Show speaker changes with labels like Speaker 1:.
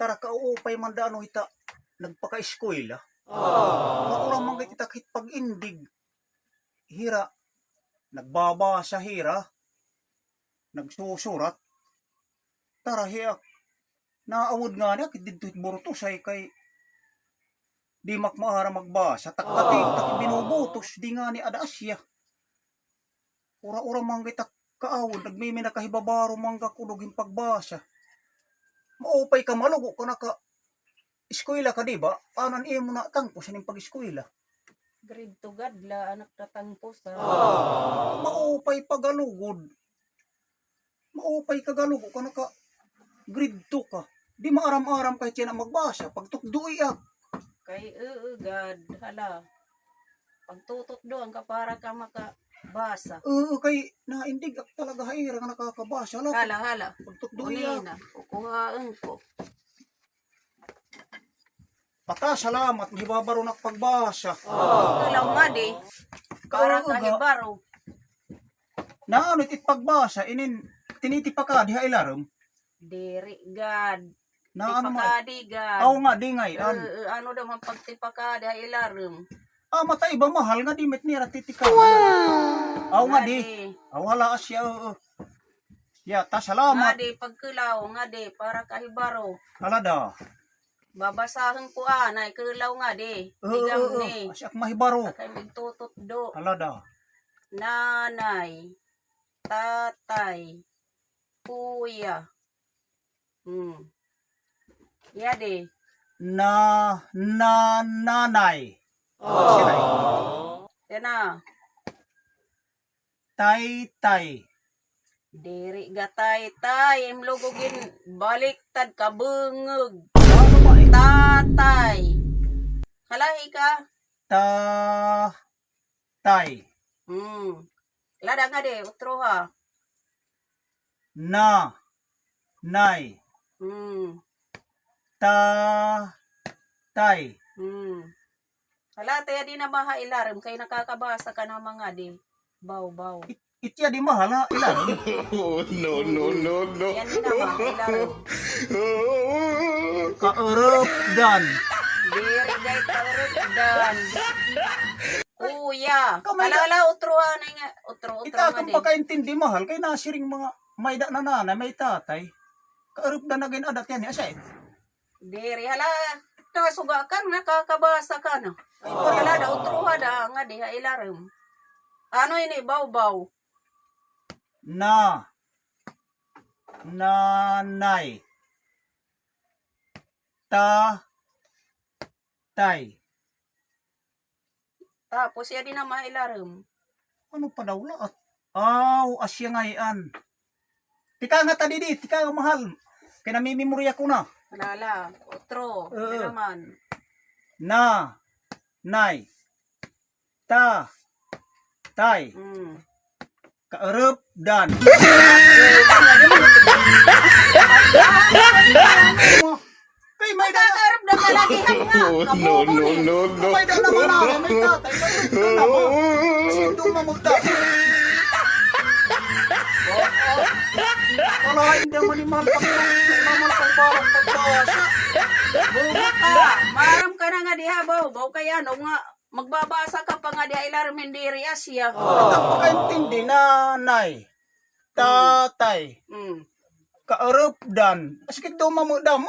Speaker 1: tara kauupay man da ano ita nagpaka-eskwela. Maurang man kita kit pag-indig. Hira, nagbabasa hira, nagsusurat. Tara hiya, naawod nga niya, kit dito burutos ay kay di makmaara magbasa, takati binubutos, di nga ni adasya. Ura-ura man kita kaawod, nagmimi nakahibabaro man kakulog yung pagbasa. Maupay ka malugo ka naka eskwela ka di ba? Anan iyo mo na tangpo sa ning pag-eskwela.
Speaker 2: Grade 2 gadla, anak tatangpo sa...
Speaker 1: Maupay pagalugod. Maupay kagalugod ka naka grade 2 ka. Di maaram-aram kay tiyan ang magbasa. Pagtukduy ah.
Speaker 2: Kay gad, hala. Pagtutot doon ka para ka makabasa.
Speaker 1: Kay naindig ak talaga haira nga nakakabasa.
Speaker 2: Hala.
Speaker 1: Pagtukduy ah.
Speaker 2: Unina, kukuhaan ko.
Speaker 1: Pata, salamat. Mahibabaro na pagbasa.
Speaker 2: Kalaw nga di. Para ka hibaro.
Speaker 1: Naano iti pagbasa. Inin, tinitipa ka diha ilarom.
Speaker 2: Diri gad.
Speaker 1: Na ano ma?
Speaker 2: Tipakadi gad.
Speaker 1: Aw nga, di ngay.
Speaker 2: Ano daw man pagtipakadi ha ilarum.
Speaker 1: Mata iba mahal nga di met nira titika. Wow! Aw nga di. Wala asya. Ya, ta salamat.
Speaker 2: Nga di, pagkulaw, nga di, para ka hibaro.
Speaker 1: Halada.
Speaker 2: Babasahin ko anay, kulaw nga di. Igam ni.
Speaker 1: Asyak mahibaro.
Speaker 2: Kay magtutot do.
Speaker 1: Halada.
Speaker 2: Nanay, tatay, kuya. Yadi.
Speaker 1: Nanay. Sinay.
Speaker 2: Yan na.
Speaker 1: Tay.
Speaker 2: Diri gatay tay. Imlugugin baliktad kabungog.
Speaker 1: Ano ba eh?
Speaker 2: Tatay. Kalahi ka?
Speaker 1: Tay.
Speaker 2: Lada nga di, utro ha.
Speaker 1: Nay. Tay.
Speaker 2: Hala, tayo di na mahailarim kay nakakabasa ka ng mga di. Baw.
Speaker 1: Itya di mahal ha, ilan?
Speaker 3: No.
Speaker 2: Yan di na mahailarim.
Speaker 1: Kaurap dan.
Speaker 2: Diri gay kaurupdan. Kuya.
Speaker 1: Kamay na-
Speaker 2: Kalala, utro ha na nga. Utro
Speaker 1: Ita
Speaker 2: nga
Speaker 1: kung
Speaker 2: di.
Speaker 1: pagkaintindi mahal, kay nasiring mga may da na nanay, may tatay. Kaurap dan na ginadat yan, asya eh.
Speaker 2: Diri, hala. Nakasuga ka, nakakabasa ka na. Ay, wala da, utro ha da nga di, hailarim. Ano ini, baw.
Speaker 1: Nanay. Tay.
Speaker 2: Tapos, yan din na mahailarim.
Speaker 1: Ano pa daw lahat? Asya ngayon. Tika nga tadidi, tika nga mahal. Kaya namimemorya ko na.
Speaker 2: Lala, otro, yan naman.
Speaker 1: Nay. Tay. Kaurap dan. Kay may da
Speaker 2: Nakakarap na kalagihan nga.
Speaker 3: No.
Speaker 1: may da naman na may tatay. Kasi dumamagda. Wala hindi naman ni mahal naman pang parang pagbasa.
Speaker 2: Buga ka. Maram ka na nga diha, baw. Baw kaya, no nga. Magbabasa ka pa nga diha, ilarim hindi riasya.
Speaker 1: Ito pagkaintindi na nay. Tatay. Kaurap dan. Asikit dumamagda mo.